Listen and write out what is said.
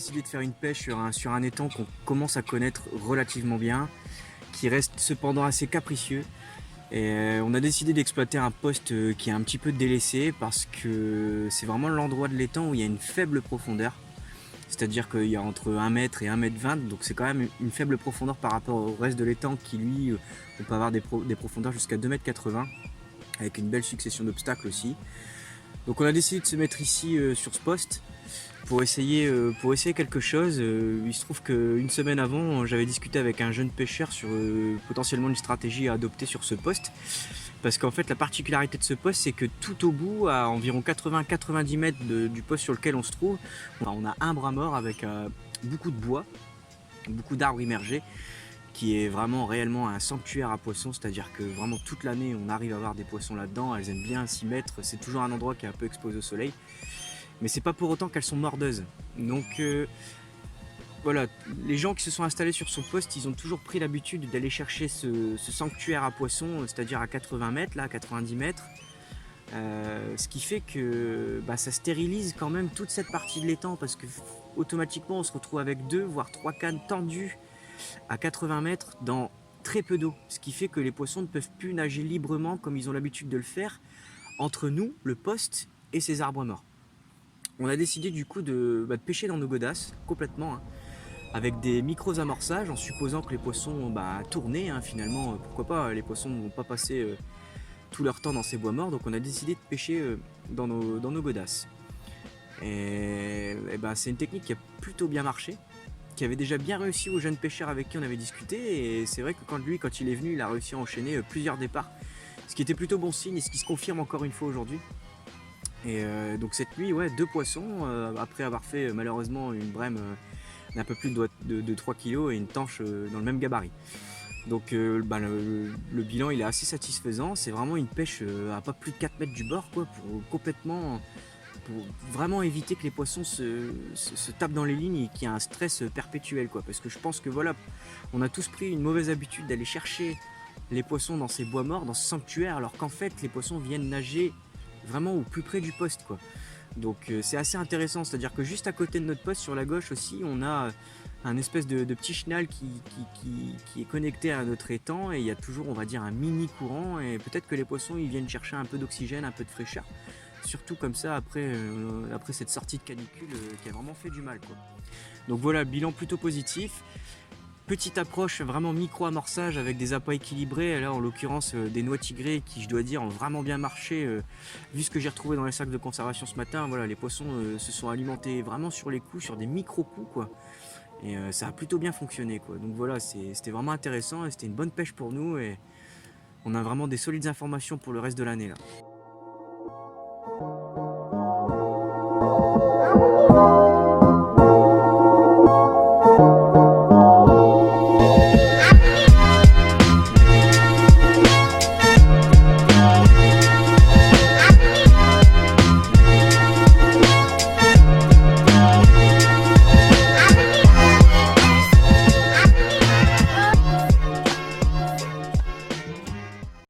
décidé de faire une pêche sur un étang qu'on commence à connaître relativement bien, qui reste cependant assez capricieux. Et on a décidé d'exploiter un poste qui est un petit peu délaissé parce que c'est vraiment l'endroit de l'étang où il y a une faible profondeur. C'est-à-dire qu'il y a entre 1 mètre et 1 mètre 20, donc c'est quand même une faible profondeur par rapport au reste de l'étang qui lui, on peut avoir des profondeurs jusqu'à 2 mètres 80, avec une belle succession d'obstacles aussi. Donc on a décidé de se mettre ici sur ce poste pour essayer quelque chose. Il se trouve qu'une semaine avant, j'avais discuté avec un jeune pêcheur sur potentiellement une stratégie à adopter sur ce poste. Parce qu'en fait, la particularité de ce poste, c'est que tout au bout, à environ 80-90 mètres du poste sur lequel on se trouve, on a un bras mort avec beaucoup de bois, beaucoup d'arbres immergés, qui est vraiment réellement un sanctuaire à poissons, c'est-à-dire que vraiment toute l'année, on arrive à avoir des poissons là-dedans. Elles aiment bien s'y mettre. C'est toujours un endroit qui est un peu exposé au soleil. Mais c'est pas pour autant qu'elles sont mordeuses. Donc voilà, les gens qui se sont installés sur son poste, ils ont toujours pris l'habitude d'aller chercher ce sanctuaire à poissons, c'est-à-dire à 80 mètres, là, à 90 mètres. Ce qui fait que ça stérilise quand même toute cette partie de l'étang parce que automatiquement on se retrouve avec 2 voire 3 cannes tendues à 80 mètres dans très peu d'eau. Ce qui fait que les poissons ne peuvent plus nager librement comme ils ont l'habitude de le faire entre nous, le poste et ces arbres morts. On a décidé du coup de pêcher dans nos godasses complètement, hein, avec des micros amorçages en supposant que les poissons tournaient, hein, finalement pourquoi pas, les poissons ne vont pas passer tout leur temps dans ces bois morts, donc on a décidé de pêcher dans nos godasses. C'est une technique qui a plutôt bien marché, qui avait déjà bien réussi aux jeunes pêcheurs avec qui on avait discuté, et c'est vrai que quand il est venu, il a réussi à enchaîner plusieurs départs, ce qui était plutôt bon signe et ce qui se confirme encore une fois aujourd'hui. Et donc cette nuit, ouais, 2 poissons, après avoir fait malheureusement une brème d'un peu plus de 3 kg et une tanche dans le même gabarit. Donc le bilan il est assez satisfaisant, c'est vraiment une pêche à pas plus de 4 mètres du bord, quoi, pour vraiment éviter que les poissons se tapent dans les lignes et qu'il y ait un stress perpétuel, quoi. Parce que je pense que voilà, on a tous pris une mauvaise habitude d'aller chercher les poissons dans ces bois morts, dans ce sanctuaire, alors qu'en fait les poissons viennent nager vraiment au plus près du poste, quoi. Donc c'est assez intéressant, c'est-à-dire que juste à côté de notre poste sur la gauche aussi, on a un espèce de petit chenal qui est connecté à notre étang, et il y a toujours, on va dire, un mini courant, et peut-être que les poissons ils viennent chercher un peu d'oxygène, un peu de fraîcheur, surtout comme ça après cette sortie de canicule qui a vraiment fait du mal, quoi. Donc voilà, bilan plutôt positif. Petite approche vraiment micro-amorçage avec des appâts équilibrés, là en l'occurrence des noix tigrées qui, je dois dire, ont vraiment bien marché. Vu ce que j'ai retrouvé dans les sacs de conservation ce matin, voilà, les poissons se sont alimentés vraiment sur les coups, sur des micro-coups, quoi. Et ça a plutôt bien fonctionné, quoi. Donc voilà, c'était vraiment intéressant et c'était une bonne pêche pour nous, et on a vraiment des solides informations pour le reste de l'année là.